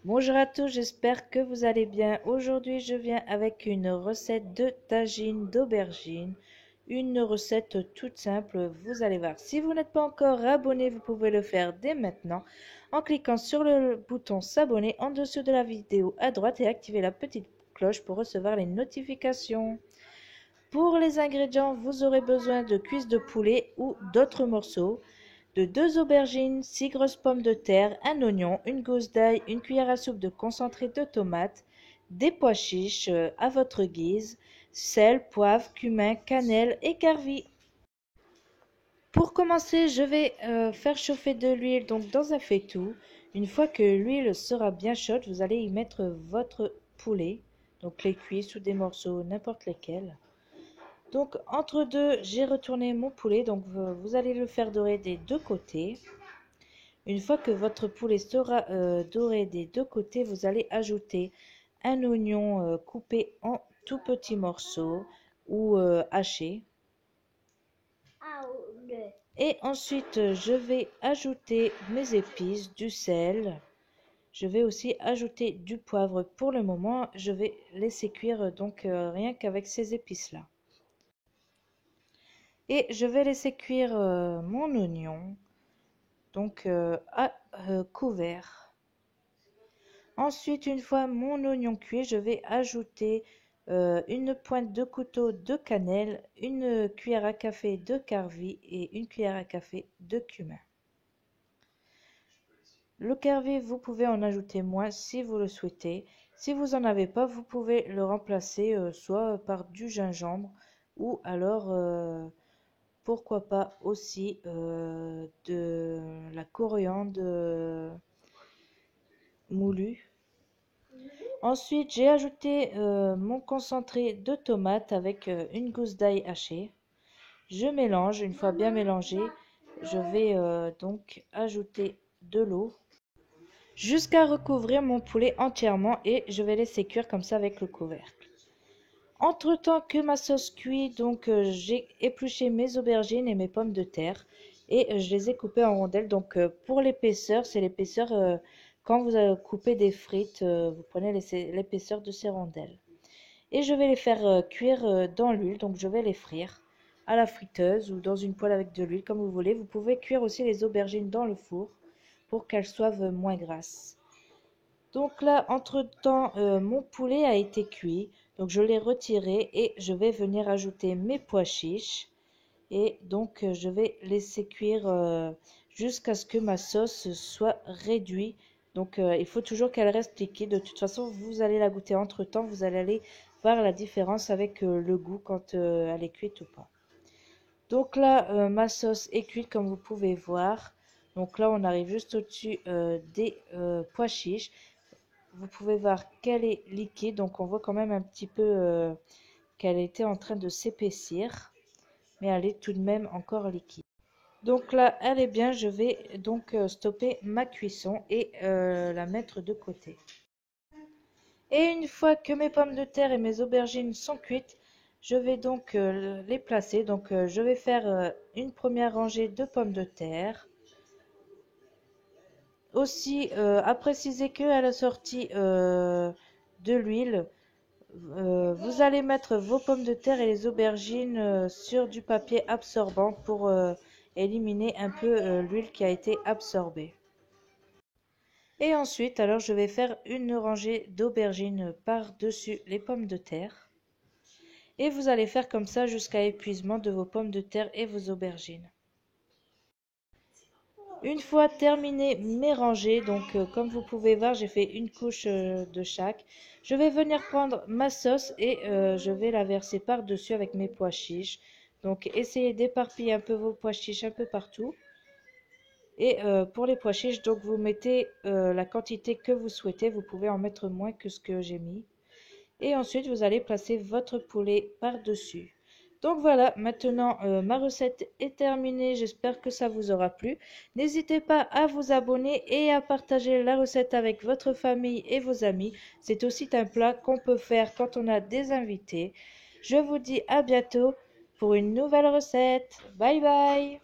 Bonjour à tous, j'espère que vous allez bien. Aujourd'hui, je viens avec une recette de tagine d'aubergine. Une recette toute simple, vous allez voir. Si vous n'êtes pas encore abonné, vous pouvez le faire dès maintenant en cliquant sur le bouton s'abonner en dessous de la vidéo à droite et activer la petite cloche pour recevoir les notifications. Pour les ingrédients, vous aurez besoin de cuisses de poulet ou d'autres morceaux, de 2 aubergines, 6 grosses pommes de terre, un oignon, une gousse d'ail, une cuillère à soupe de concentré de tomate, des pois chiches à votre guise, sel, poivre, cumin, cannelle et carvi. Pour commencer, je vais faire chauffer de l'huile donc dans un faitout. Une fois que l'huile sera bien chaude, vous allez y mettre votre poulet, donc les cuisses ou des morceaux, n'importe lesquels. Donc entre deux, j'ai retourné mon poulet, donc vous allez le faire dorer des deux côtés. Une fois que votre poulet sera doré des deux côtés, vous allez ajouter un oignon coupé en tout petits morceaux ou haché. Et ensuite, je vais ajouter mes épices, du sel. Je vais aussi ajouter du poivre. Pour le moment, je vais laisser cuire donc rien qu'avec ces épices-là. Et je vais laisser cuire mon oignon donc à couvert. Ensuite, une fois mon oignon cuit, je vais ajouter une pointe de couteau de cannelle, une cuillère à café de carvi et une cuillère à café de cumin. Le carvi, vous pouvez en ajouter moins si vous le souhaitez. Si vous n'en avez pas, vous pouvez le remplacer soit par du gingembre ou alors pourquoi pas aussi de la coriandre moulue. Ensuite, j'ai ajouté mon concentré de tomate avec une gousse d'ail hachée. Je mélange, une fois bien mélangé, je vais donc ajouter de l'eau jusqu'à recouvrir mon poulet entièrement et je vais laisser cuire comme ça avec le couvercle. Entre-temps que ma sauce cuit, donc j'ai épluché mes aubergines et mes pommes de terre et je les ai coupées en rondelles. Donc pour l'épaisseur, c'est l'épaisseur quand vous coupez des frites, vous prenez l'épaisseur de ces rondelles. Et je vais les faire cuire dans l'huile, donc je vais les frire à la friteuse ou dans une poêle avec de l'huile comme vous voulez. Vous pouvez cuire aussi les aubergines dans le four pour qu'elles soient moins grasses. Donc là, entre-temps, mon poulet a été cuit. Donc je l'ai retiré et je vais venir ajouter mes pois chiches. Et donc je vais laisser cuire jusqu'à ce que ma sauce soit réduite. Donc il faut toujours qu'elle reste liquide. De toute façon, vous allez la goûter entre-temps. Vous allez aller voir la différence avec le goût quand elle est cuite ou pas. Donc là, ma sauce est cuite comme vous pouvez voir. Donc là, on arrive juste au-dessus des pois chiches. Vous pouvez voir qu'elle est liquide, donc on voit quand même un petit peu qu'elle était en train de s'épaissir, mais elle est tout de même encore liquide. Donc là, elle est bien, je vais donc stopper ma cuisson et la mettre de côté. Et une fois que mes pommes de terre et mes aubergines sont cuites, je vais donc les placer. Donc je vais faire une première rangée de pommes de terre. Aussi, à préciser qu'à la sortie de l'huile, vous allez mettre vos pommes de terre et les aubergines sur du papier absorbant pour éliminer un peu l'huile qui a été absorbée. Et ensuite, alors je vais faire une rangée d'aubergines par-dessus les pommes de terre. Et vous allez faire comme ça jusqu'à épuisement de vos pommes de terre et vos aubergines. Une fois terminé mes rangées, donc comme vous pouvez voir, j'ai fait une couche de chaque. Je vais venir prendre ma sauce et je vais la verser par-dessus avec mes pois chiches. Donc essayez d'éparpiller un peu vos pois chiches un peu partout. Et pour les pois chiches, donc vous mettez la quantité que vous souhaitez. Vous pouvez en mettre moins que ce que j'ai mis. Et ensuite, vous allez placer votre poulet par-dessus. Donc voilà, maintenant ma recette est terminée. J'espère que ça vous aura plu. N'hésitez pas à vous abonner et à partager la recette avec votre famille et vos amis. C'est aussi un plat qu'on peut faire quand on a des invités. Je vous dis à bientôt pour une nouvelle recette. Bye bye!